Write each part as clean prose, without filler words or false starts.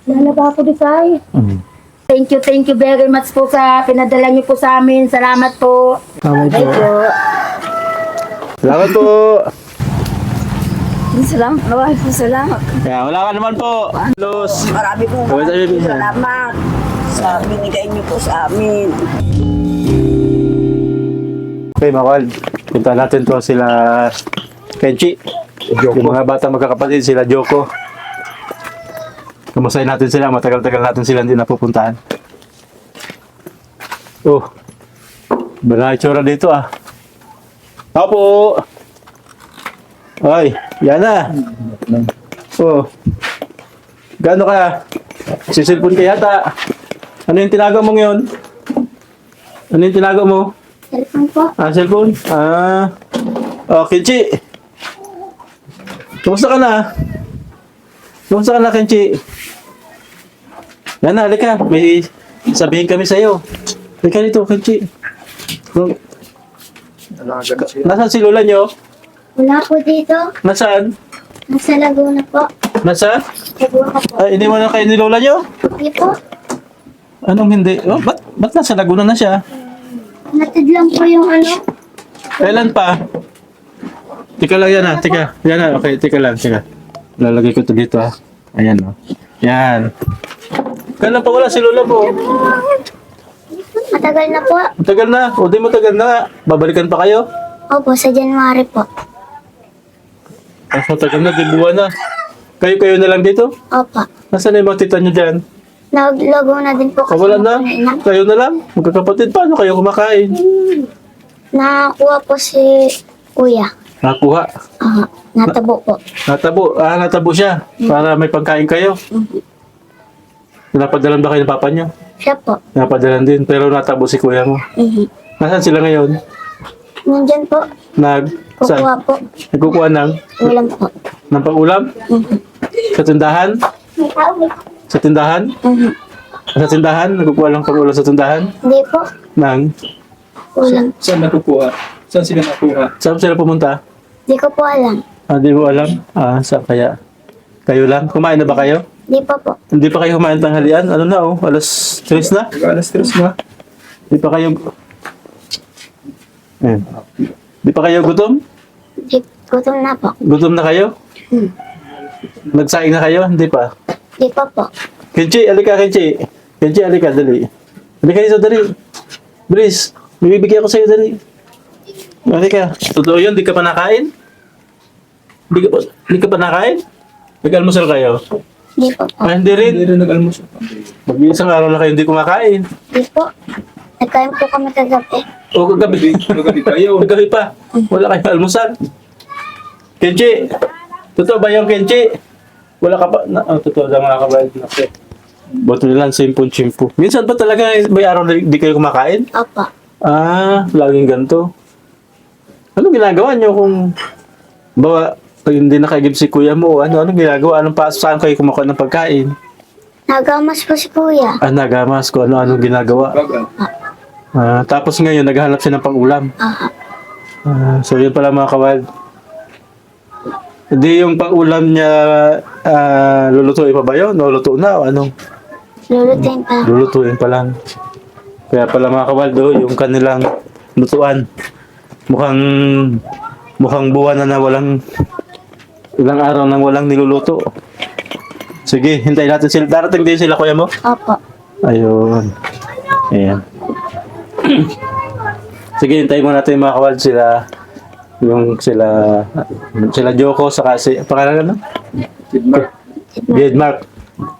Lalaba ako, Desay. Thank you very much po sa pinadala niyo po sa amin. Salamat po. Tama Thank po. you. Salamat po. Salamat. Maraming po salamat. Kaya wala ka naman po. Los. Marami pong Kaway tayo, Bibi. salamat sa binigay niyo po sa amin. Okay, Makawal. Punta natin to sila Kenchi. Yung mga bata magkakapatid, sila Joko. Kamustahin natin sila. Matagal-tagal natin sila hindi napupuntahan. Oh. Iba na itsura dito ah. Apo! Ay, yan na. Oh. Gaano ka? Sisilpon ka yata. Ano yung tinago mong yun? Ano yung tinago mo? Cellphone po. Ah, cellphone? Ah. Oh, Kenchi. Kumusta ka na? Kumusta ka na, Kenchi? Yan na, halika. May sabihin kami sa'yo. Halika dito, Kenchi. Nasaan si Lola nyo? Wala po dito. Nasaan? Nasa Laguna po. Nasaan? Laguna po. Ay, hindi mo na kayo ni Lola nyo? Hindi po. Anong hindi? Oh, ba't nasa Laguna na siya? Natid lang po yung ano. Kailan pa? Tika lang yan ah, tika. Yan ah, okay, tika lang, tika. Lalagay ko to dito ah. Ayan oh. Yan. Kailan pa wala si Lola mo? Matagal na po. Matagal na. O di matagal na. Babalikan pa kayo? Opo, sa January po. Mas matagal na, di buwan na. Kayo na lang dito? Opo. Nasaan na yung mga tita nyo dyan? Laguna din po. O wala na? Kayo na lang? Magkakapatid, paano kayo kumakain? Nakakuha po si Kuya. Nakuha. Natabo po. Natabo. Ah, natabo siya. Para may pagkain kayo. Napadalan ba kayo ng papa nyo? Siya po. Napadalan din, pero natabo si kuya mo. Nasaan sila ngayon? Nandyan po. Kukuha. Kukuha po. Nagkukuha ng Ulam po. pang-ulam? Sa tindahan? Sa tindahan? Sa tindahan? Nagkukuha lang pang-ulam sa tindahan? Hindi po. Nang? Ulam. Saan nakukuha? Saan sila nakuha? Saan sila pumunta? Hindi ko po alam. Ah, di mo alam? Ah, saan kaya? Kayo lang? Kumain na ba kayo? Hindi pa po. Hindi pa kayo kumain tanghalian? Ano na oh? Alas 3 na? Alas 3 na. Hindi pa kayo... Ayun. Hindi pa kayo gutom? Hindi, gutom na po. Gutom na kayo? Nagsaing na kayo? Hindi pa. Hindi pa po. Kenchi, alika Kenchi. Kenchi, alika, dali. Alika dito, dali. Bilis, may bibigyan ko sa'yo, dali. Alika. Totoo yun, di ka pa nakain? Di ka pa nakain? Nag-almusal kayo? Hindi po po. Ah, hindi rin. Hindi rin nag-almusal. Mag-iisang araw na kayo hindi kumakain. Hindi po. Nagkain po kami kagabi. O kagabi. Magabi kayo. Kagabi pa. Wala kayong almusal. Kenchi, totoo ba yung Kenchi? Wala ka pa? Totoo lang mga kabayan. Bato nilang simpon-simpo. Minsan ba talaga may araw na di kayo kumakain? Opo. Ah, laging ganito. Anong ginagawa nyo kung bawa hindi nakagib si kuya mo? Anong ginagawa? Saan kayo kumakain ng pagkain? Nagamas po si Kuya. Ah, nagamas ko. Anong ginagawa? Bagal. Ah, tapos ngayon, naghahanap siya ng pang-ulam. Aha. Ah, so yun pala mga kawal. Hindi yung pang-ulam niya lulutuin pa ba yun? O luto na? O ano? Lulutuin pa. Lulutuin pa lang. Kaya pala mga kawaldo, yung kanilang lutuan. Mukhang buwan na walang ilang araw nang walang niluluto. Sige, hintayin natin sila. Darating din sila kuya mo? Opo. Ayun. Ayan. Sige, hintayin mo natin mga kawal sila. Sila Joko, saka si, pangalan ano? Tidmark. Jedmark.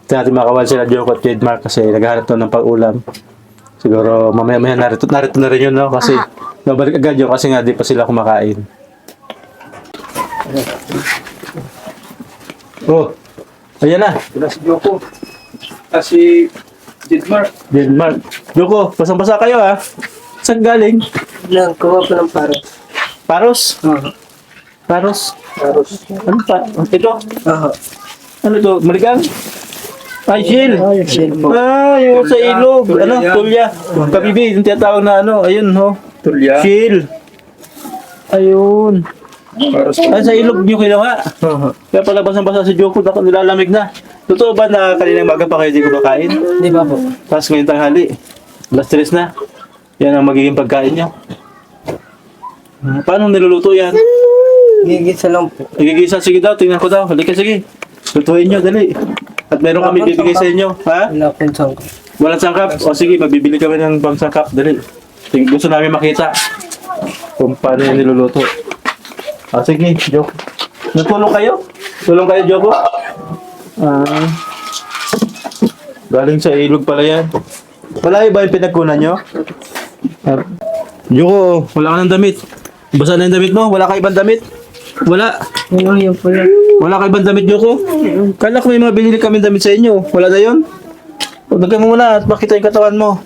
Hintayin natin mga kawal sila Joko at Jedmark kasi naghahanap to ng pag-ulam. Siguro mamaya-maya narito na rin yun, no? Kasi babalik agad yun kasi nga di pa sila kumakain. Oh, ayan na. Wala si Joko. Si Tidmark. Jedmark. Joko, pasang-basa kayo ha. Saan galing? Nagkuha po ng paro. Paros? Paros? Paros. Ano pa? Ito? Oo. Ano to? Maligang? Ay, Shil. Shil po. Ah, yung sa ilog. Tulya. Ano? Tulya. Kabibi, yung tinatawag na ano. Ayun, ho. Tulya. Shil. Ayun. Paros. Ay, sa ilog nyo kinuha. Oo. Kaya pala basang-basa si Joko, nilalamig na. Totoo ba na kaninang maga pa kayo di kumakain? Hindi ba po? Tapos ngayong tanghali, alas 3 na. Yan ang magiging pagkain niya. Paano niluluto yan? Gigisa lang po. Igigisa, sige daw, tingnan ko daw. Halika, sige. Lutuin nyo, dali. At meron kami bibigay sa inyo. Ha? Wala pong sangka. Walang sangkap? O sige, magbibili kami ng pang sangkap. Dali. Sige, gusto namin makita kung paano yung niluluto. Sige, Joko. Natulong kayo? Tulong kayo, Joko? Galing sa ilog pala yan. Malayo ba yung pinagkunan nyo? Joko, wala ka ng damit. Basa na yung damit mo? Wala ka ibang damit? Wala. Oo, yun po lang. Wala ka ibang damit, Joko? Kala ko may mga binili kami damit sa inyo. Wala na yun? Lagay mo muna at makita yung katawan mo.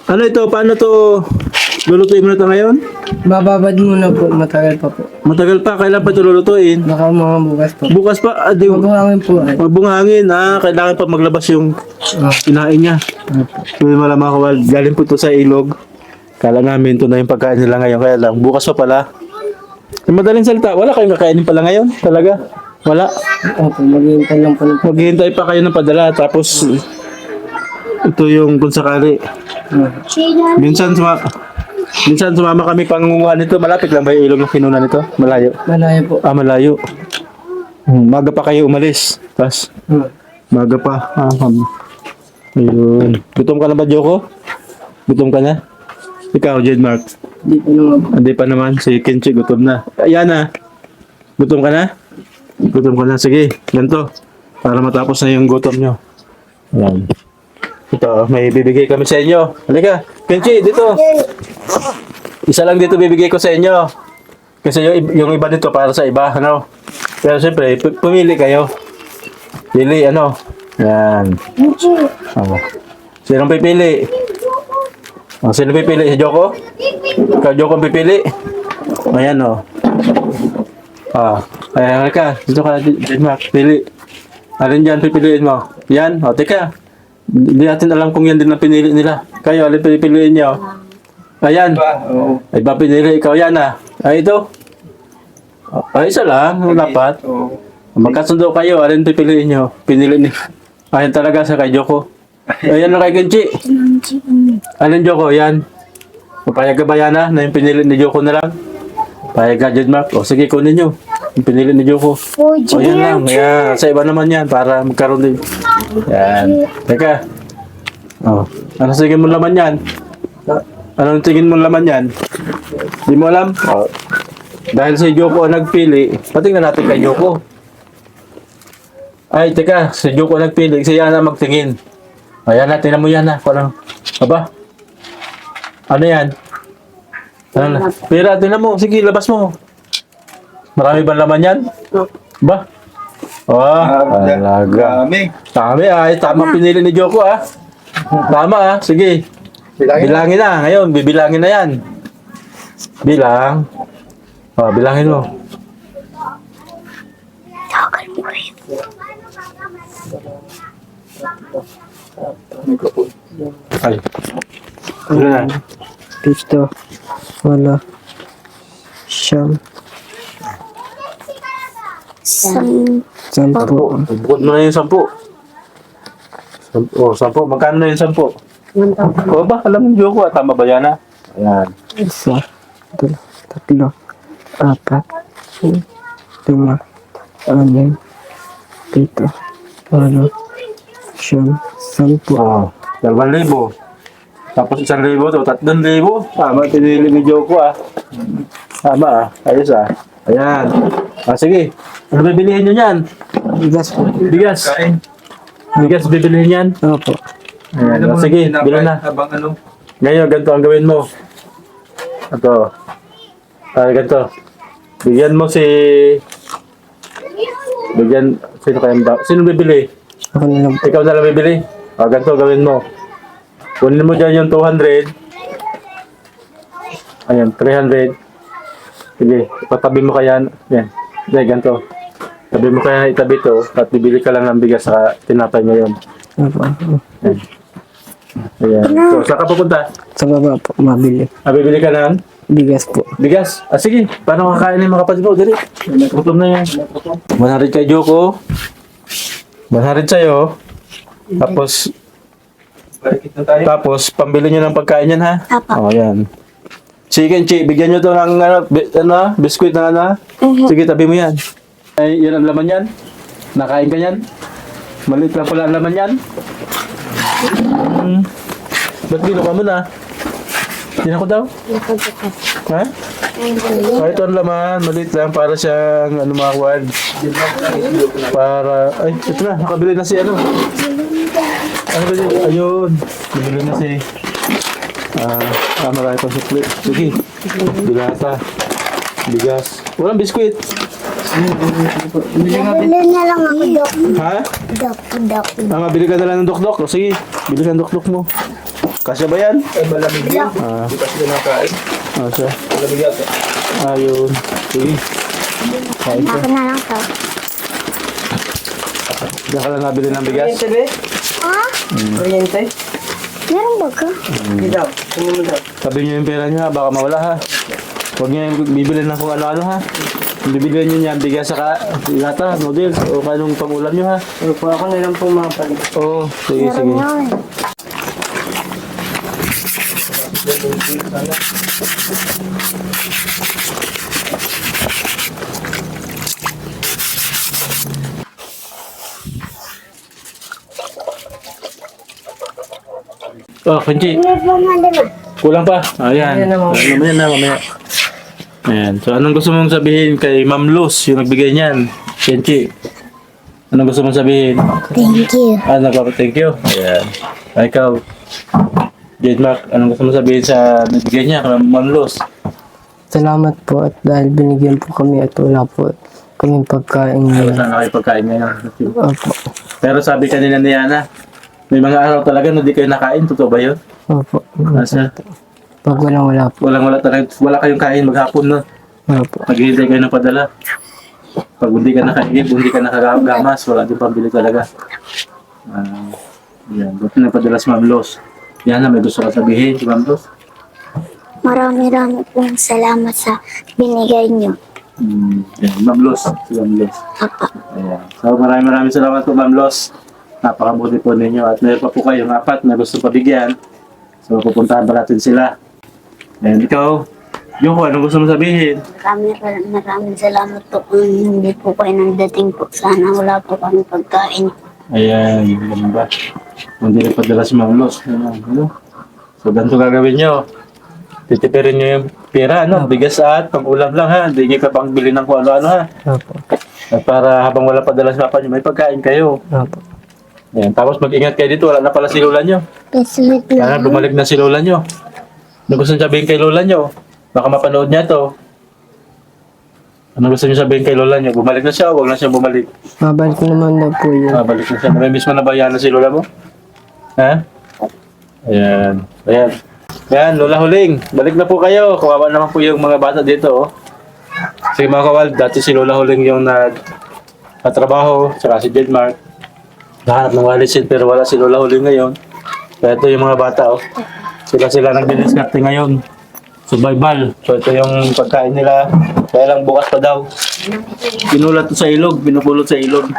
Ano ito? Paano to? Lulutuin mo na ito ngayon? Bababad muna po. Matagal pa po. Matagal pa. Kailan pa ito lulutuin? Baka mga bukas pa. Bukas pa. Mabuhangin po ay. Mabungangin. Kailangan pa maglabas yung kinain niya. Kung malamang ako, galing po ito sa ilog. Kala namin ito na yung pagkain nila ngayon. Kaya lang, bukas pa pala. Yung madaling salita, wala kayong kakainin pala ngayon? Talaga? Wala. Opo, maghihintay lang po. Maghihintay pa kayo ng padala. Tapos, ito yung kung sakali. Minsan sumama kami pangunguha nito. Malapit lang ba yung ilog ng kinunan nito? Malayo. Malayo po. Malayo. Maga pa kayo umalis. Tapos, maga pa. Ayun. Gutom ka na ba, Joko? Gutom ka na? Ikaw, Jedmark? Hindi po naman po. Hindi pa naman. Si Kenchi, gutom na. Ayan na. Gutom ka na? Gutom ka na. Sige, ganito. Para matapos na yung gutom nyo. Ayan. Ito, may bibigay kami sa inyo. Halika, Kenchi, dito. Isa lang dito bibigay ko sa inyo. Kasi yung iba dito para sa iba, ano. Pero siyempre, pumili kayo. Pili, ano. Yan. Sinong pipili? Sino pipili? Si Joko? Ikaw, Joko, pipili? Ayan, o. Ayan, halika. Dito ka, Denmark. Pili. Alin dyan, pipiliin mo? Yan, o, teka. Hindi natin alam kung yan din ang pinili nila. Kayo, alin pipiliin nyo? Ayan. Ay, ba pinili? Ikaw yan, Ay, ito. Ay, isa lang. Dapat. Magkasundo kayo. Alin pipiliin nyo? Pinili ni. Ayan talaga sa kay Joko. Ayan na kay Kenchi. Alin, Joko? Yan. Papayag ka ba yan, na yung pinili ni Joko na lang? Payag ka, Jedmark. O, sige, kunin nyo. Yung pinili ni Joko. O, yan lang. Yan. Sa iba naman yan para magkaroon din. Yan. Teka. O, ano tingin mo laman yan? Anong tingin mo laman yan? Di mo alam? O, dahil si Joko ang nagpili, patingnan natin kay Joko. Ay, teka. Si Joko ang nagpili. Si Yana magtingin. Ayan na, tingnan mo yan, Parang, aba? Ano yan? Ano na? Pera, tingnan mo. Sige, labas mo. Marami ba laman yan? Ba? Talaga. Dami, ay. Tama pinili ni Joko, Tama, Sige. Bilangin na. Ngayon, bibilangin na yan. Bilang. Bilangin mo. Ay. Ano na? Pito. Wala. Siyam. Sampo. Bukod mo na yung 10. 10. Magkano na yung 10? O ba? Alam mo, Joko, tama ba yan, Ayan. Isa. Dalawa. Tatlo. Apat. 5. 6. 7. 8. 9. 10. 2,000. Tapos 1,000 to, 3,000. Tama, pinili ni Joko, Tama, Ayos, Ayan. Sige. Ano bibilihin nyo yan? Bigas po. Bigas. Bigas bibilihin yan? Opo. Ayan. Sige, bilhin na. Habang ano? Ngayon, ganito ang gawin mo. Ito. Ganito. Bigyan mo si... Sino kayang ba? Sino bibili? Ako na lang. Ikaw na lang bibili? Ganito gawin mo. Kunin mo dyan yung 200. Ayan, 300. Sige, ipatabi mo kaya. Yan. Sige, ganito. Tabi mo kaya itabi to at bibili ka lang ng bigas sa tinapay ngayon. Opo. Ayan. Ayan. So, saan ka pupunta? Sa baba po, mabili. Bibili ka ng Bigas po. bigas. Sige. Paano kakain ng mga kapatid mo? Dali. Gutom na yan. 100 kay Joko. 100 sa'yo. Tapos, Balik na tayo. tapos, pambili nyo ng pagkain yan, ha? Apa. O, yan. Sige, Chi, bigyan nyo to ng biskuit na ano, ha? Sige, tabi mo yan. Ay, yan ang laman yan. Nakain ka yan. Maliit lang pala ang laman yan. Ba't binuka mo na? Tinan ko daw. Ha? Ito ang laman. Maliit lang para siyang ano mga kawad. Para, ay, ito na. Nakabili na si ano. Ano ba yun? Ayun. Nabili na si marami pang sukli. Sige. Bilata. Bigas. Walang biskuit. Bili na lang ako, Dok. Ha? Dok. Mabili ka na lang ng dokdok. O, sige. Bili ka ng dokdok mo. Kasya ba yan? Ay, malamig yun. Ah, Hindi kasi kinakain. kasya. Malamig yata. Ayun. Sige. Kain ka. Ako na lang to. Diyan ka lang nabili ng bigas. Ha? Oriente? Meron ba ka? Hindi daw. Tingnan mo daw. Sabi niyo yung pera niyo ha. Baka mawala ha. Huwag niyo yung bibili ng kung ano-ano ha. Bibili niyo niyan bigas saka lata, noodles o kanong pang-ulam niyo ha. Ano po ako na lang po mga palit. Oo. Sige, Meron sige. yun. Oh, Kenji. Kulang pa. Ayan. Ayan na, ma'am. Mamaya na, mamaya. Ayan. So, anong gusto mong sabihin kay Ma'am Luz, yung nagbigay niyan? Kenji. Anong gusto mong sabihin? Thank you. Thank you. Ayan. Ay, ikaw. Jade Mark, anong gusto mong sabihin sa nagbigay niya kay Ma'am Luz? Salamat po at dahil binigyan po kami at wala po kaming pagkain Ano ngayon. na kayo pagkain ngayon? Opo. Pero sabi kanina ni Ana, may mga araw talaga na di kayo nakain. Totoo ba yun? Opo. Asa? Pag wala po. Wala talaga. Wala kayong kain maghapon no? Opo. Maghihintay kayo ng padala. Pag hindi ka nakaigib, hindi ka nakagamas, wala din pambili talaga. Yan. Buti na padala si Ma'am Luz. Yan na, may gusto ka sabihin si Ma'am Luz. Marami pong salamat sa binigay niyo. Yan, Ma'am Luz. Si Ma'am Luz. Apa. Ayan. So maraming salamat po Ma'am Luz. Napakabuti po ninyo at meron pa po kayong 4 na gusto pabigyan. So pupuntahan pa natin sila. And ikaw, Yoko, anong gusto mo sabihin? Maraming salamat po kung hindi po kayo nandating po. Sana wala po kami pagkain. Ayan, ganun ba? Hindi rin padala si Ma'am Luz. Ano? So ganito gagawin nyo. Titipirin nyo yung pera, no? Bigas at pang-ulam lang ha. Hindi nyo ka pang bili ng kung ano-ano ha. Opo. At para habang wala padala si Papa nyo, may pagkain kayo. Opo. Ayan, tapos mag-ingat kayo dito. Wala na pala si Lola nyo. Pesulit Sana bumalik na si Lola nyo. Ano gusto nyo sabihin kay Lola nyo? Baka mapanood niya to. Ano gusto nyo sabihin kay Lola nyo? Bumalik na siya o huwag na siya bumalik? Mabalik ko naman na po yun. Balik na siya. Namimiss mo na ba yan na si Lola mo? Ha? Ayan. Ayan. Ayan, Lola Huling. Balik na po kayo. Kawawa naman po yung mga bata dito. Oh. Sige mga kawal, dati si Lola Huling yung nagtatrabaho, saka si Jedmark. Nahanap ng walisin pero wala si Lola Huling ngayon. Kaya ito yung mga bata. Oh. Sila nagdidiskarte ngayon. Survival. So ito yung pagkain nila. Kaya lang bukas pa daw. Pinulat to sa ilog. Pinupulot sa ilog.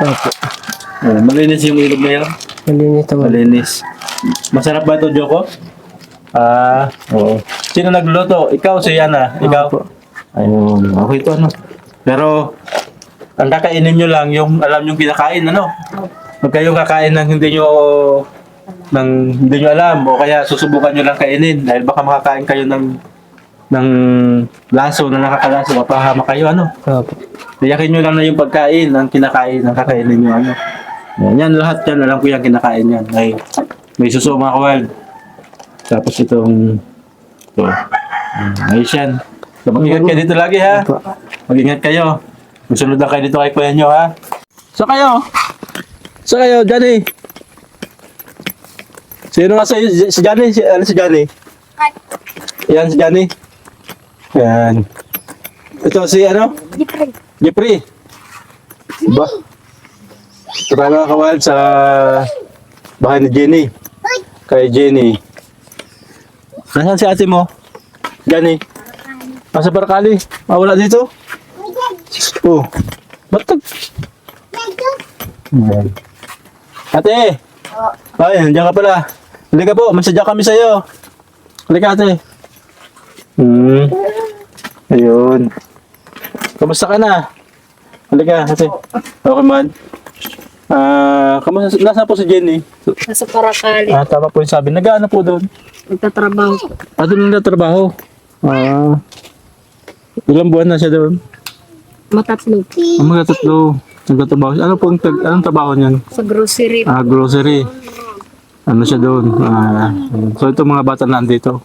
Malinis yung ilog na yun. Malinis naman. Malinis. Masarap ba ito, Joko? Oo. Sino nagluluto? Ikaw, si Yana. Ikaw? Opo. Ayun. Okay ito, ano? Pero, ang kakainin nyo lang, yung alam nyo kinakain, ano? Huwag kayong kakain ng hindi nyo alam o kaya susubukan nyo lang kainin dahil baka makakain kayo ng laso na nakakalaso, mapahama kayo, ano? Opo. Tiyakin nyo lang na yung pagkain, ang kinakain, ang kakainin nyo, ano? Yan, lahat yan, alam ko yung kinakain yan. May suso, mga kawal. Tapos itong, ito. Ayos yan. So, mag-ingat kayo dito lagi, ha? Opo. Mag-ingat kayo. Magsunod lang kayo dito kay kuya nyo, ha? So kayo, Johnny. Sino nga si Johnny? Ano si Johnny? Yan, si Johnny. Yan. Ito si ano? Jeffrey. Ba? Tara na kawal sa bahay ni Jenny. Kay Jenny. Nasaan si ate mo? Johnny. Nasa Barkali. Wala dito? Oh. Ba't Yan. Ate! Ay, nandiyan ka pala. Halika po, masadya kami sa'yo. Halika, ate. Ayun. Kamusta ka na? Halika, ate. Okay man. Kamusta? Nasaan po si Jenny? Nasa Paracali. Tama po yung sabi. Nag-ano po doon? Nagtatrabaho. Doon nagtatrabaho. Ilang buwan na siya doon? Matatlo. Mga tatlo. Nagtatrabaho siya. Anong trabaho niyan? Sa grocery. Grocery. Ano siya doon? So ito mga bata nandito.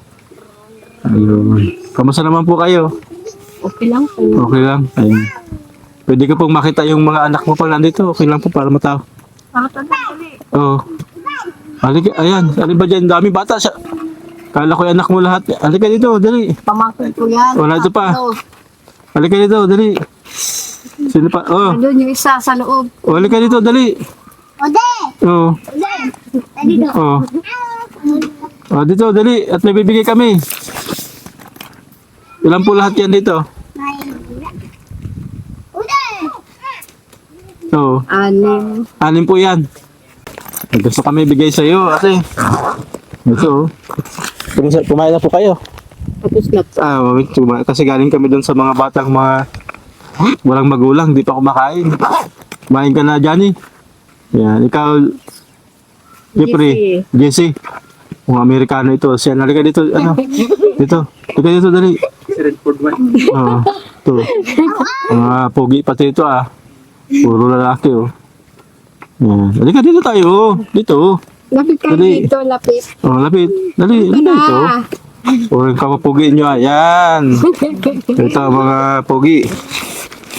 Ayun. Kamusta naman po kayo? Okay lang po. Okay lang. Ayun. Pwede ko pong makita yung mga anak mo pag nandito. Okay lang po para mataw. Oo. Halika, ayan. Alin ba dyan? Dami bata siya. Kala ko yung anak mo lahat. Halika dito, dali. Pamangkin ko yan. Wala ito pa. Tatlo. Halika dito, dali. Sino pa? Oh. Doon yung isa sa loob. Halika dito, dali. Oo. Oh. Dito, dali. At may bibigay kami. Ilan po lahat yan dito? Oo. 6. 6 po yan. Gusto kami bigay sa iyo, ate. Ito. Kumain na po kayo. Tapos na. Wait, kasi galing kami doon sa mga batang mga walang magulang, di pa kumakain. Kumain ka na, Johnny. Yan, ikaw, Jeffrey, Jesse. Mga Amerikano ito. Siya, nalika dito, ano? Dito. Halika dito, dali. Si Redford man. Oo. Ito. Mga pogi pati ito, Puro lalaki, Yan. Halika dito tayo. Dito. Lapit ka Dali. dito, lapit. Lapit. Dali, dito. Puro yung kapapugiin nyo, Yan. Ito, mga pogi.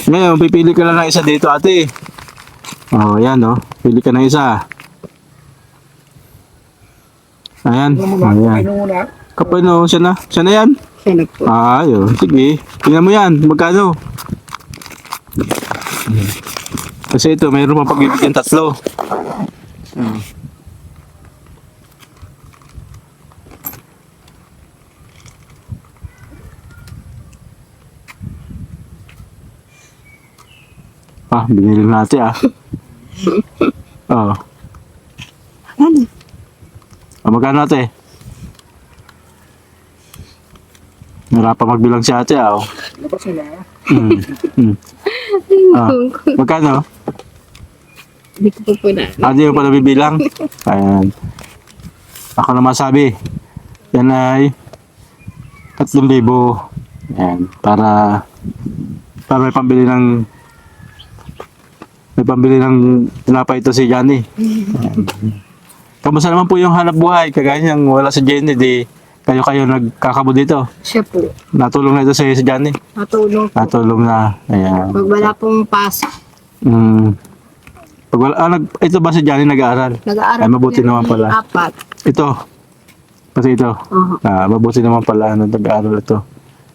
Ngayon, pipili ka lang ng isa dito, ate. Yan, Pili ka ng isa. Ayan. Ayan. Kapag siya na. Siya na yan. Siya na po. Ayun. Sige. Tingnan mo yan. Magkano? Kasi ito, mayroon pang pagbibigyan 3. Binili natin, magkano ate? Narapan magbilang si ate, Magkano? Hindi ko po na. Hindi mo pa nabibilang? Ayan. Ako na masabi. Yan ay 3,000. Ayan. Para may pambili ng tinapay ito si Johnny. Ayan. Kamusta naman po yung hanap buhay? Kagaya niyang wala si Jenny, di kayo nagkakabo dito. Siya po. Natulong na ito si Johnny. Natulong po. Natulong na. Ayan. Pag wala pong pasok. Pag wala, ito ba si Johnny nag-aaral? Nag-aaral Ay, mabuti po yan naman ng pala. 4. Ito. Pati ito. Mabuti naman pala nag-aaral ito.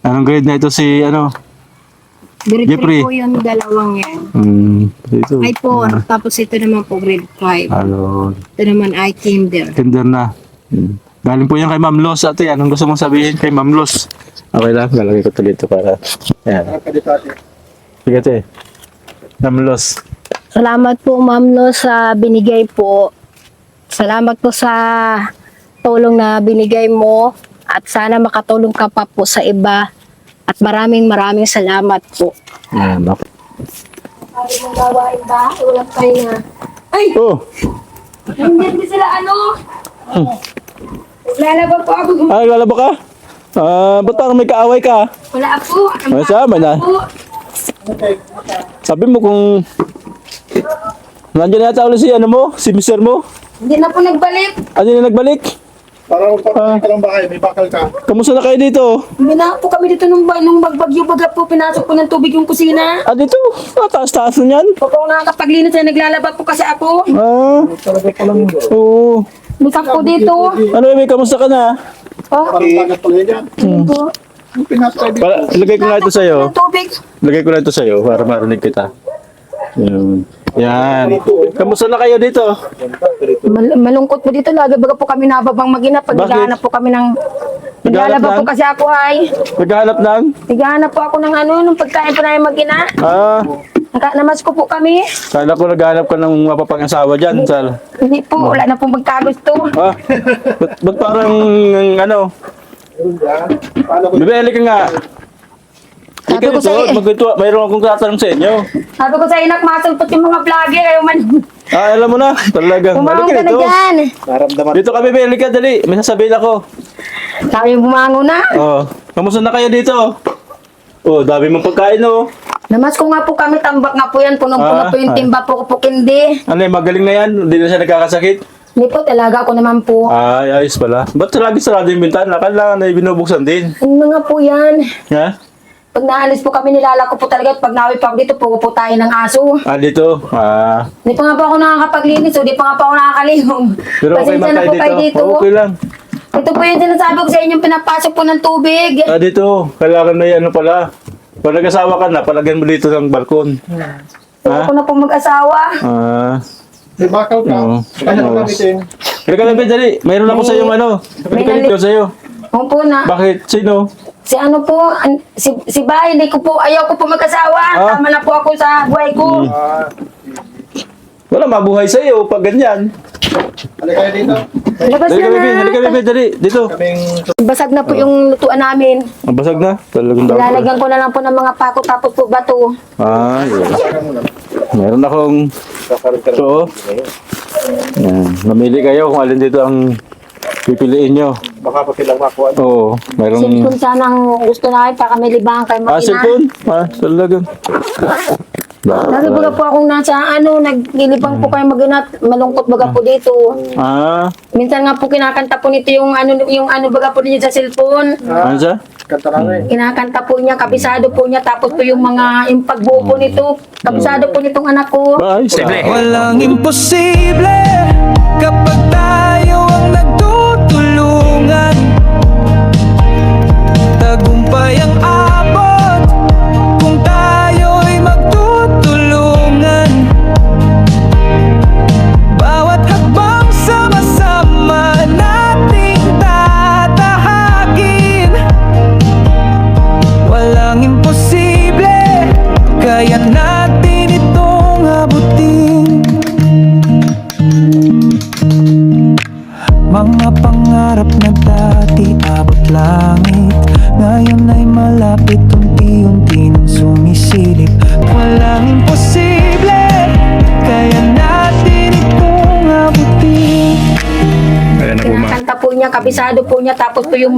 Anong grade na ito si Grade Jeffrey. 3 po yung dalawang yan. Ito. Ay 4. Tapos ito naman po grade 5. Ito naman ay kinder. Kinder na. Galing po yan kay Ma'am Los, ate. Anong gusto mong sabihin kay Ma'am Los? Okay lang, lalagay ko ito dito para. Yan. Sige, ate. Ma'am Los. Salamat po Ma'am No sa binigay po. Salamat po sa tulong na binigay mo at sana makatulong ka pa po sa iba at maraming salamat po. Yan. Ay, mong gawain ba? Walang tayo na. Ay! Oh! Hindi sila Lalaba po ako. Ay, lalaba ka? Ba't parang may kaaway ka? Wala po. Ay, sama na. Sabi mo kung nandiyan yata ulit si mister mo? Hindi na po nagbalik. Hindi na nagbalik? Para magpapalita ka lang ba kayo? May bakal ka. Kamusta na kayo dito? Bina po kami dito nung bagbagyo baga po pinasok po ng tubig yung kusina. Dito? Taas-taas na yan? Po nakakapaglinis na naglalaba po kasi ako. Talaga pa lang. Oo. Bukas po dito. Ano, baby, kamusta ka na? Oh, Parang bagat pala yan. po. Yung pinasok dito. Ilagay ko na ito sa'yo. Ng tubig. Lagay ko na ito sa'yo para marinig kita. Yan. Kamusta na kayo dito? Malungkot po dito. Lagi baga po kami nababang magina. Pag Bakit? naghahanap po kami ng... Naghahanap Naglalaba po ng? kasi ako ay. Naghahanap ng? Naghahanap po ako ng ng pagkain po namin magina. Namas ko po kami. Kala ko naghanap ka ng mapapang-asawa dyan. Hindi po, wala na pong magkagusto. Ha? Ba't parang, ano? Bibili ka nga. Sabi Ikaw ko sa dito, magkwento. Mayroon akong tatanong sa inyo. Sabi ko sa inak, masulpot yung mga vlogger. Ayaw man. Alam mo na, talagang. Bumangon ka na dito. dyan. Dito ka, bibili ka, dali. May sasabihin ako. Sabi yung bumangon na. Oh, kamusta na kayo dito? Oh, dami mong pagkain, oh. Namas ko nga po kami, tambak nga po yan. Punong-puno po yung timba po ko po kindi. Ano, magaling na yan? Hindi na siya nagkakasakit? Hindi po, talaga ako naman po. Ay, ayos pala. Ba't lagi sarado yung bintana? Kailangan na binubuksan din. Ano nga po yan? Ha? Pag naalis po kami, nilala ko po talaga. At pag nawi pa ako dito, po tayo ng aso. Dito. Hindi pa nga po ako nakakapaglinis. O di pa nga po ako nakakalihom. Pero okay Pasensya man na tayo po kayo dito. Okay lang. Ito po yung sinasabi ko sa inyo, pinapasok po ng tubig. Dito. Kailangan na yan, ano pala. Pag nag-asawa ka na, palagyan mo dito ng balkon. Ako na po mag-asawa. May bakaw ka. Oo. Kaya Oo. gamitin. Halika lang, dali. Mayroon ako sa iyo, ano. Halika May dito sa iyo. Opo na. Bakit? Sino? Si ano po, si Bay, hindi ko po, ayaw ko po mag-asawa. Tama na po ako sa buhay ko. Wala mabuhay sa iyo pag ganyan. Halika kayo dito. Labas Halika, na baby. Halika, na. baby. Dali. Dito. Kaming Basag na po yung lutuan namin. Ang basag na. Talagang daw. Ilalagyan ko na lang po ng mga pako tapos po bato. Yun. Meron akong ito. Yan. Mamili kayo kung alin dito ang pipiliin nyo. baka pa silang makuha. Oo. Merong... Cellphone sanang gusto namin para kami libangan kayo makina. cellphone? Talagang. Lagi baga po akong nasa naglilibang po kayo maginat, malungkot baga po dito. Minsan nga po kinakanta po nito yung baga po niya sa cellphone. Ano siya? Kanta namin. Kinakanta po niya, kabisado po niya, tapos po yung yung pagbuo po nito, kabisado po nitong anak ko. Walang imposible kapag tayo ang nagtutulungan. Tagumpay ang abot kung tayo'y magtutulungan. Bawat hakbang sama-sama nating tatahakin. Walang imposible, kaya't natin itong abutin. Mga pangarap na dati abot langit, ngayon ay malapit, unti-unti nang sumisilip. Walang imposible, kaya natin itong abutin. Kinakanta po niya, kabisado po niya, tapos po yung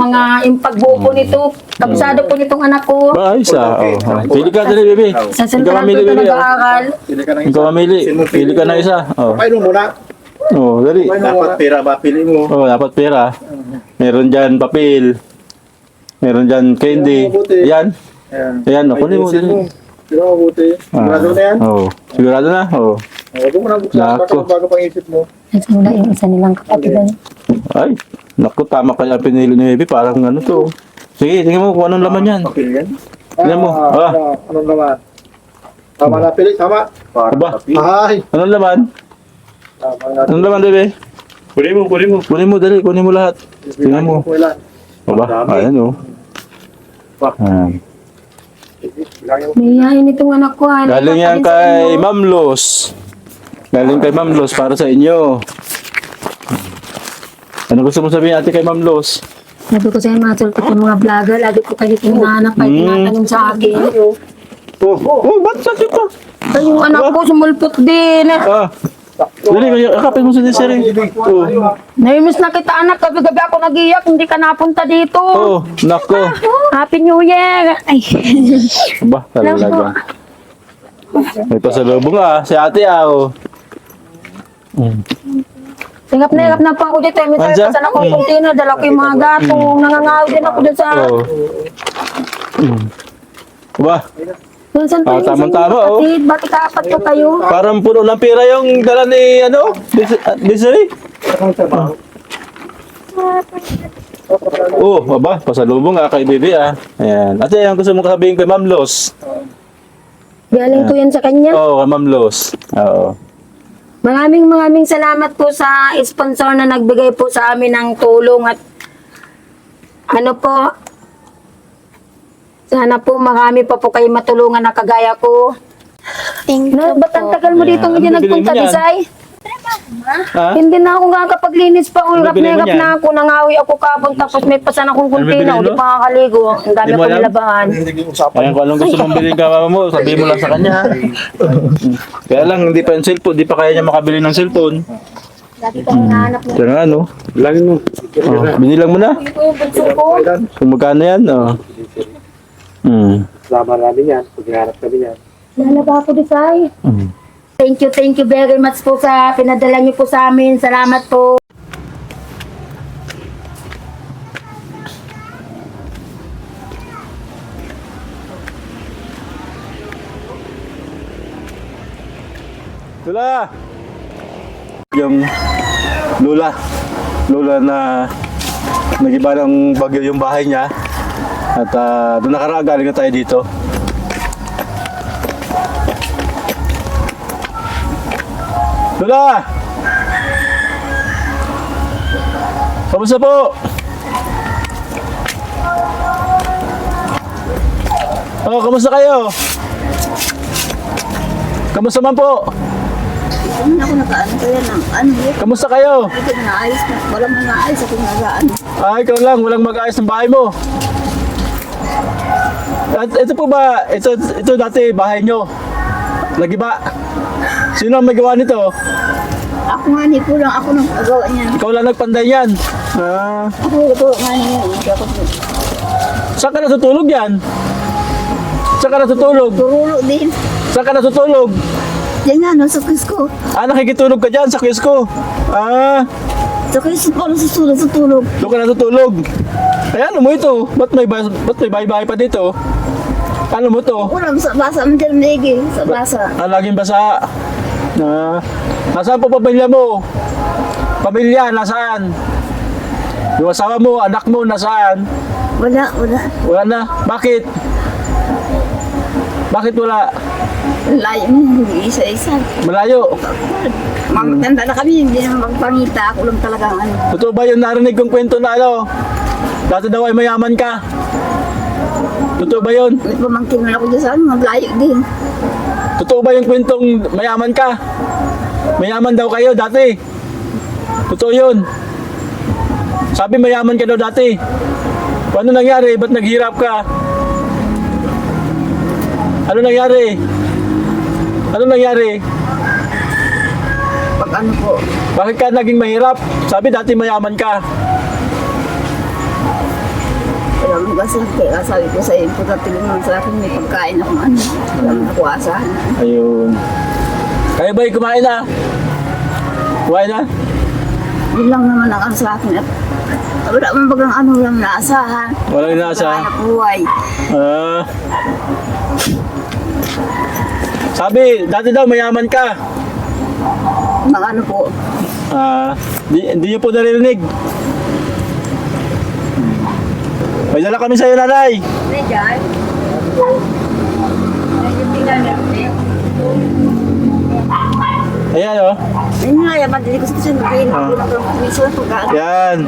pagbuo po nito, kabisado po nitong anak ko. Pili ka dali, baby. Sa Ikaw sentral po mamili, ito baby. nag-aaral. Pili ka ng Ikaw mamili. Pili ka na isa. Paano muna? Dali. Dapat pera ba pili mo? Dapat pera. Meron dyan papel. Meron dyan candy. Yan. Ayan, kunin mo. Pero mabuti. Sigurado na yan? Sigurado na? Huwag mo na buksan Nako. bago pang isip mo. Ito na yung isa nilang kapatidan. Ay, naku, tama kaya ang pinili ni Baby. Parang ano to. Sige, tingnan mo kung anong laman yan. Papil yan? Tingnan mo. Anong naman? Tama na pili, tama. Aba, Ay! anong laman? Tama na. Anong laman, Baby? Kunin mo, dali. Kunin mo lahat. Tingnan mo. Aba, ayan o. May yain itong anak ko. Galing yan kay Ma'am Los. Galing kay Ma'am Los para sa inyo. Ano gusto mo sabihin ate kay Ma'am Los? Sabi ko sa inyo, mga sultok yung mga vlogger, lagi ko kayo tinahanap, ay tinatanong sa akin. Ba't sakit pa? Ay, yung anak ko sumulpot din. Dali, akapin mo si Desiree. Naimis na kita anak, gabi-gabi ako nag-iyak, hindi ka napunta dito. Nako. Happy New Year! Ay, Ba, talaga. May pasalubong si ate tingap na hirap na po ako dito. May tayo Andiyan? pasan akong container, dala ko yung mga gato. Nangangaw din ako dun sa... Ba, Saan po yung tamang-tama, kapatid? Ba't ikaapat po kayo? parang puno ng pera yung dala ni, Desiree. Aba, pasalubong kay Bibi Ayan. Ate, ang gusto mo sabihin kay Ma'am Los? Galing po yan sa kanya. Kay Ma'am Los. Oo. Maraming salamat po sa sponsor na nagbigay po sa amin ng tulong at sana po marami pa po kayo matulungan na kagaya ko. Thank you Ba't ang tagal mo dito hindi Ano bibili nagpunta, mo yan? Desay? Ha? Hindi na ako nakakapaglinis pa. Ulap bibili na mo hirap yan? na ako. Nangawi ako kapon tapos may pasan akong bibili kuntina. mo? Hindi pa nakakaligo. Ang dami Di mo ko alam? nilabahan. Ayan, kung anong gusto mong bilhin ka mo, sabihin mo lang sa kanya. ha? Kaya lang, hindi pa yung cellphone, di pa kaya niya makabili ng cellphone. Dati ko hinahanap mo. Kaya nga, ano? Langin mo. Binilang mo na. Ito yung bunso ko. Kung magkano yan, oh. Sama namin yan. Pagharap kami yan. Lalaba ako, Desay. Thank you very much po sa pinadala niyo po sa amin. Salamat po. Lola! Yung Lola na nagiba ng bagyo yung bahay niya. At doon nakaraan galing na tayo dito. Lola! Kamusta po? Oh, kamusta kayo? Kamusta man po? Hindi ako nakaano kaya ng ano yun. Kamusta kayo? Hindi ko naayos na. Walang mga ayos ako nagaano. Ikaw lang, walang mag-ayos ng bahay mo. At ito po ba, ito dati bahay nyo? Nagiba? Sino ang may gawa nito? Ako nga ni po lang ako nang pagawa niyan. Ikaw lang nagpanday yan. Ako ito nga niya. Hindi ako Saan ka natutulog yan? Saan ka natutulog? turulo din. Saan ka natutulog? Yan nga, nasa quiz ko. Nakikitulog ka dyan sa kisko. Sa quiz ko, nasa sulat sa tulog. Doon ka natutulog. Ay, ano mo ito? Ba't may bahay-bahay pa dito? Ano mo to? Ulam sa basa, mandyan lagi. Sa basa. Laging basa. Nasaan po pamilya mo? Pamilya, nasaan? Yung asawa mo, anak mo, nasaan? Wala. Wala na. Bakit? Bakit wala? Layo mo, hindi isa-isa. Malayo. Magtanda na kami, hindi naman magpangita. Ako lang talagang ano. Totoo ba yung narinig kong kwento na ano? Dati daw ay mayaman ka. Totoo ba yun? May pamangkin man ako dyan sa ano, maglayo din. Totoo ba yung kwentong mayaman ka? Mayaman daw kayo dati. Totoo yun. Sabi mayaman ka daw dati. Ano nangyari? Ba't naghirap ka? Ano nangyari? Ano nangyari? Pag ano po, Bakit ka naging mahirap? Sabi dati mayaman ka. wala mo kasi kaya sabi ko sa iyo, pagkatulong naman sa akin, may pagkain akong ano. Wala mo ako asahan. Ayun. Kaya ba'y kumain na? Kumain na? Yun lang naman ang ano sa akin. At wala man bagang ano lang naasahan. Walang inaasahan. Hanap buhay. Sabi, dati daw mayaman ka. Mga ano po, Hindi niyo po naririnig. May dala kami sa'yo, nanay. Ayan, oh. yun nga, yan, madali ko sa siya, nagkain ako lang ng minsan na pagkaan. Yan.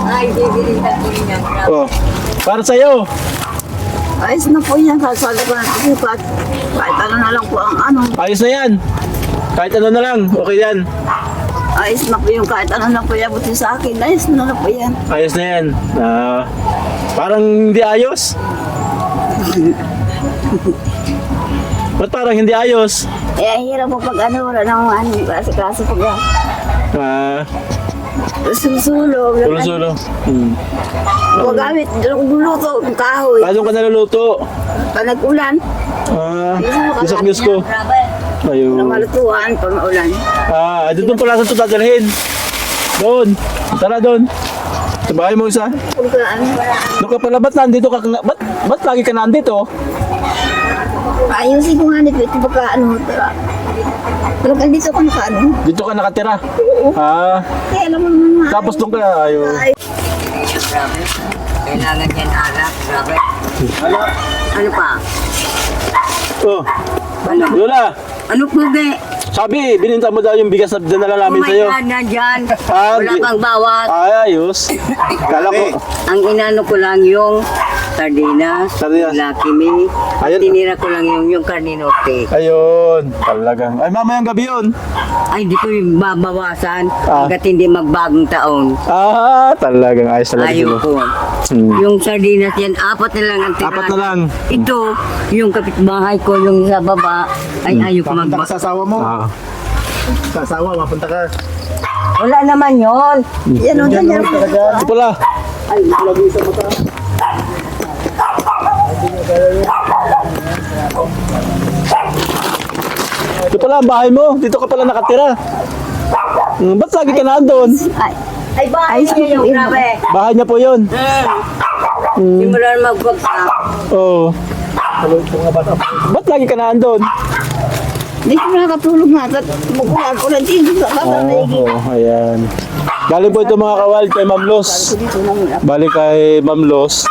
Ay, bibili na po niya. Oh. Para sa'yo. Ayos na po yan, sasabi ko na kasi kahit ano na lang po ang ano. Ayos na yan. Kahit ano na lang, okay yan. Ayos na po yung kahit ano na po yan, buti sa akin. Ayos na po yan. Ayos na yan. Parang hindi ayos. Ba't parang hindi ayos? Eh, hirap po pag ano, wala nang ano, klase pag susulog. Sulo-sulo. Magamit, luluto, yung kahoy. Paano ka naluluto? Pag nag-ulan, Gisok-gis ko. Ayun. malutuan, pag maulan. Doon pala sa ito dadalhin. Doon. Tara doon. Sa bahay mo isa. Kung ano, Doon ka pala, ba't nandito ka? Ba't lagi ka nandito? ayusin ko nga nito, ito baka ano, talagang dito ko nakaano. Dito ka nakatira. Kaya alam mo naman. Tapos doon ka, ayun. Kailangan yan alak, grabe. Ano pa? Oh. Lola. Ano po, be? Sabi, bininta mo daw yung bigas na dinala namin sa'yo. Nandyan. Ah, Wala di- pang bawas. Ay, ayos. Kala ko, Ang inano ko lang yung sardinas, Sardinas. Lucky Me. Ayun. Tinira ko lang yung karninote. ayun. Talagang. Ay, mamayang gabi yun. Ay, di ko yung babawasan Ah. hanggat hindi magbagong taon. Ah, talagang ayos talaga Ayaw sila. ko. Hmm. Yung sardinas yan, 4 na lang ang tira. Apat na lang. Ito, yung kapitbahay ko, yung sa baba, ay ayaw ko Papunta ka sa asawa mo. Ah. Sa asawa, mapunta ka. Wala naman yon. Yan o, ganyan. Ito pala. Ay, nalagay sa mata. Ito pala ang bahay mo. Dito ka pala nakatira. Ba't lagi ka na doon? Ay, bahay niya yung grabe. Bahay niya po yun. Simula na magbagsak. Oo. Ba't lagi ka na doon? Hindi ko nakatulog nga. Bukuhan ko lang dito sa baba. Oo, ayan. Galing po ito mga kawal kay Ma'am Los. Balik kay Ma'am Los.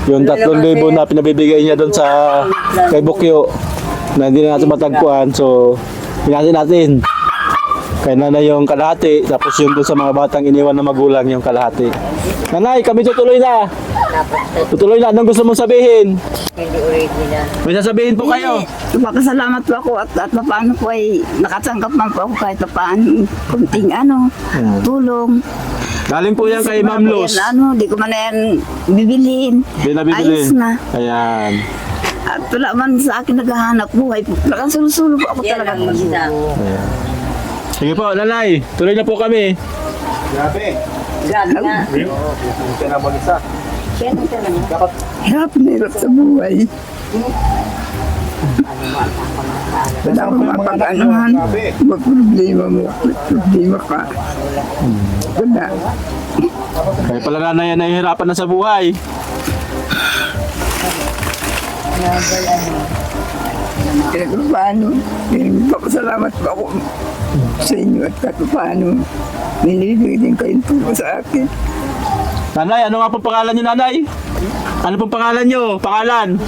Yung 3,000 na pinabibigay niya doon sa kay Bukyo na hindi na natin matagpuan. So, pinasin natin. Kay nanay yung kalahati, tapos yung doon sa mga batang iniwan na magulang yung kalahati. Nanay, kami tutuloy na. Tutuloy na. Anong gusto mong sabihin? Hindi original. May sasabihin po kayo. Magpapasalamat po ako at paano po ay nakatanggap man po ako kahit paano kunting tulong. Galing po yan kay Ma'am Los. Yan, di ko man na yan bibilhin. Hindi na bibili. Ayos na. Ayan. At wala man sa akin naghahanap buhay. Nakasulo-sulo po ako Yan talaga. lang isa. Sige po, nanay. Tuloy na po kami. Grabe. Grabe nga. Hindi na mag-isa. Dapat Hirap na hirap sa buhay. Wala akong mapag-anuhan. Huwag problema mo. Problema ka. Wala. Kaya pala nanay na nahihirapan na sa buhay. Kaya paano, magpapasalamat po ako sa inyo at kahit paano, nilibigay din kayong tulong sa akin. Nanay, ano nga pong pangalan niyo, nanay? Ano pong pangalan niyo? Pangalan?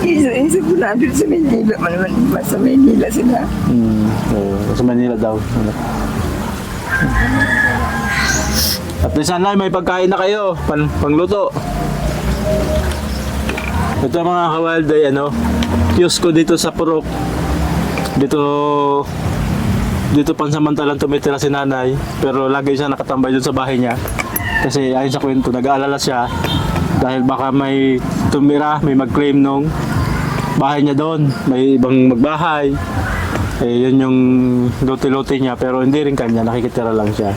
Isa po natin sa Manila, sa Manila sila. Sa Manila daw. At least nanay, may pagkain na kayo. Pangluto. Ito mga kawalday, kiosko dito sa Purok. Dito pansamantalang tumitira si nanay, pero lagi siya nakatambay dun sa bahay niya. Kasi ayon sa kwento, nag-aalala siya dahil baka may tumira, may mag-claim nung bahay niya doon, may ibang magbahay. Yun yung lote-lote niya, pero hindi rin kanya, nakikitira lang siya.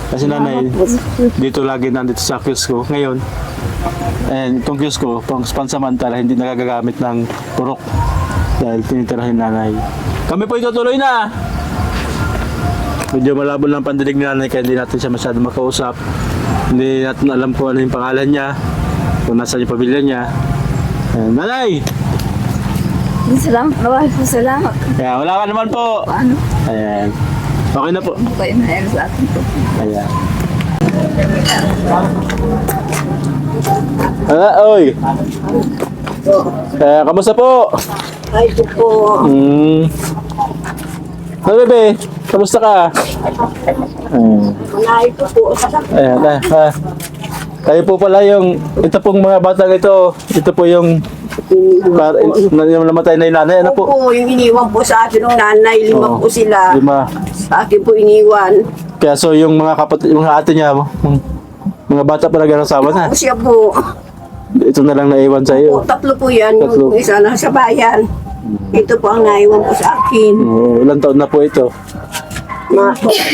Kasi nanay, dito lagi nandito sa kiosko ngayon. And itong kiosko, pansamantala, hindi nagagamit ng Purok dahil tinitirahin nanay. Kami po itutuloy na! Medyo malabo lang pandinig ni nanay kaya hindi natin siya masyado makausap. Hindi natin alam kung ano yung pangalan niya, kung nasa yung pamilya niya. Ayan, nanay! Salamat, salamat. Kaya wala ka naman po! Paano Ayan. Okay na po. kayo na sa akin po? Ayan. Oy! Kamusta po? Ay, ito po. Ano bebe? Kamusta ka? Malay po po. Ayan, kayo po pala yung, ito pong mga batang ito po yung, yung namatay na yung nanay, ano po? Opo, yung iniwan po sa atin ng nanay, 5 Oo. po sila. 5. Sa akin po iniwan. Kaya so yung mga kapatid, yung mga ate niya, mga bata pa nag-asawa na. Opo, siya po. Ito na lang naiwan sa iyo. Opo, 3 po yan. Tatlo. Yung isa na sa bayan. Ito po ang naiwan po sa akin. Ilang taon na po ito? 10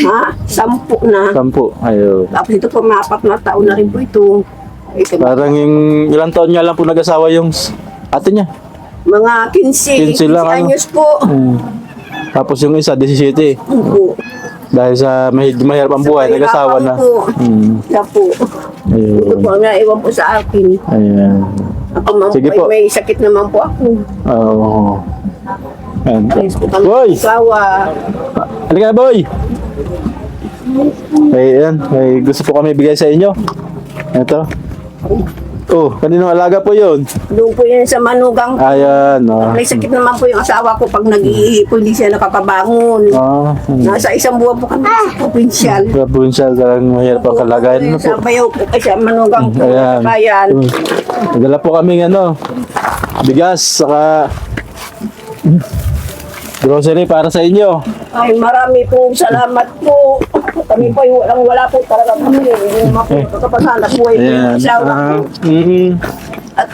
na. 10. Ayun. Tapos ito po, 4 na taon na rin po ito. Ito, Parang yung ilang taon niya lang po nag-asawa yung ate niya. mga 15 lang, ano? anyos po. Tapos yung isa, 17. Opo. Dahil sa mahirap ang buhay, nag-asawa na. Po. Siya po. Ito Ayun. po ang naiwan po sa akin. Ayan. Ako man Sige po, po. may sakit naman po ako. Oo. Ayan. Ayos po kami Boy! asawa. Halika, boy! Ayan. May gusto po kami bigay sa inyo. Ito. Oh, kaninong alaga po yun? Doon po yan sa manugang. Ayan, oh. May sakit naman po yung asawa ko pag nag-iihi po, hindi siya nakakabangon. Ah, Nasa isang buwan po kami sa provincial. provincial, talagang mahirap ang kalagayan. Ano po? Sa bayaw po kasi ang manugang po Ayan. sa bayan. Nagdala po kaming bigas, saka grocery para sa inyo. Ay, marami pong salamat po. Kami po yung walang-wala po talaga kami. Yung mga po kapaghanap buhay po yung Ayan. asawa ko. At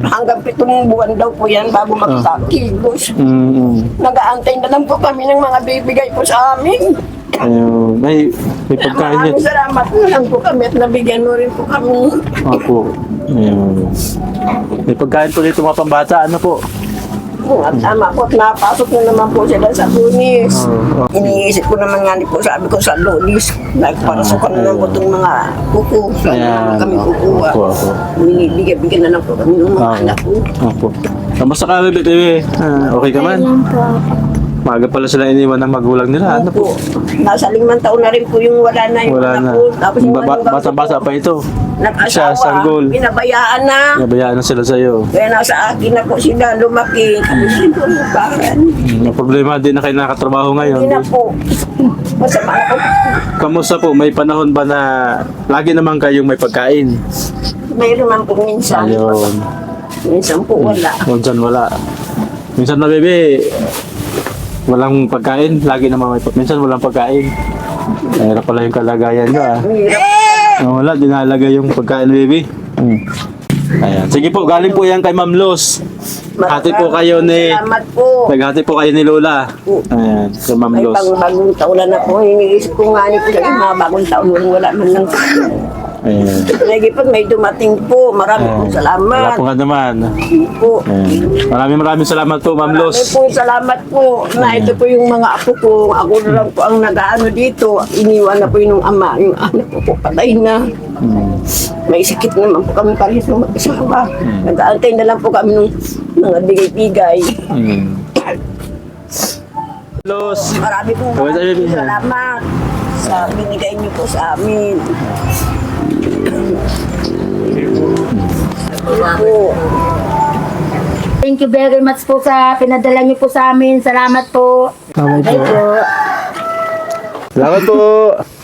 hanggang 7 buwan daw po yan bago magkakigos. Nag-aantay na lang po kami ng mga bibigay po sa amin. Ayun, may pagkain Maraming yan. salamat na lang po kami at nabigyan mo rin po kami. Opo. Ayun. May pagkain po dito mga pambata, ano po? At tama po at napasok na naman po sila sa Lunis. Iniisip ko naman nga po, sabi ko sa Lunis, nagparasokan na lang po itong mga kuko. Saan naman kami kukuha. Opo, opo. Binibigyan na lang po kami ng mga anak ko. Opo. Kamusta ka, bebe? Okay ka man? Maaga pala sila iniwan ng magulang nila. Ano po? Nasa 5 taon na rin po yung wala na yung Wala anak na. ko. Tapos yung manugang ko Basa-basa pa ito. Siya, nag-asawa, sanggol. pinabayaan na. Nabayaan na sila sa'yo. Kaya nasa akin na po sila lumaki. Tapos ito yung baran. May problema, di na kayo nakatrabaho ngayon. Hindi na po. Masama na po. Kamusta po? May panahon ba na lagi naman kayong may pagkain? Mayroon man po minsan. Ayun. Minsan po wala. Minsan wala. Minsan na, bebe, walang pagkain. Lagi naman may pagkain. Minsan walang pagkain. Mahirap pala yung kalagayan nyo, ah. Wala, dinalagay yung pagkain, baby. Ayan. Sige po, galing po yan kay Ma'am Luz. Hati po kayo ni... Salamat po. Naghati po kayo ni Lola. Ayan, kay Ma'am May Luz. bagong taon na po. Iniisip ko nga ni po sa mga bagong taon. Wala man lang. Ayan. Nagipag may dumating po. Maraming po Wala salamat. po nga naman. Po. Ayan. Maraming salamat po, Ma'am Maraming Luz. po salamat po. Na ito po yung mga apo ko. Ako na lang po ang nag-ano dito. Iniwan na po yung ama. Yung anak ko po patay na. May sakit naman po kami parehas ng mag-asawa. Nag-aantay na lang po kami ng mga bigay-bigay. Luz. Marami pong salamat sa binigay niyo po sa amin. Po. Thank you very much po sa pinadala niyo po sa amin. Salamat po. Salamat po. Salamat po.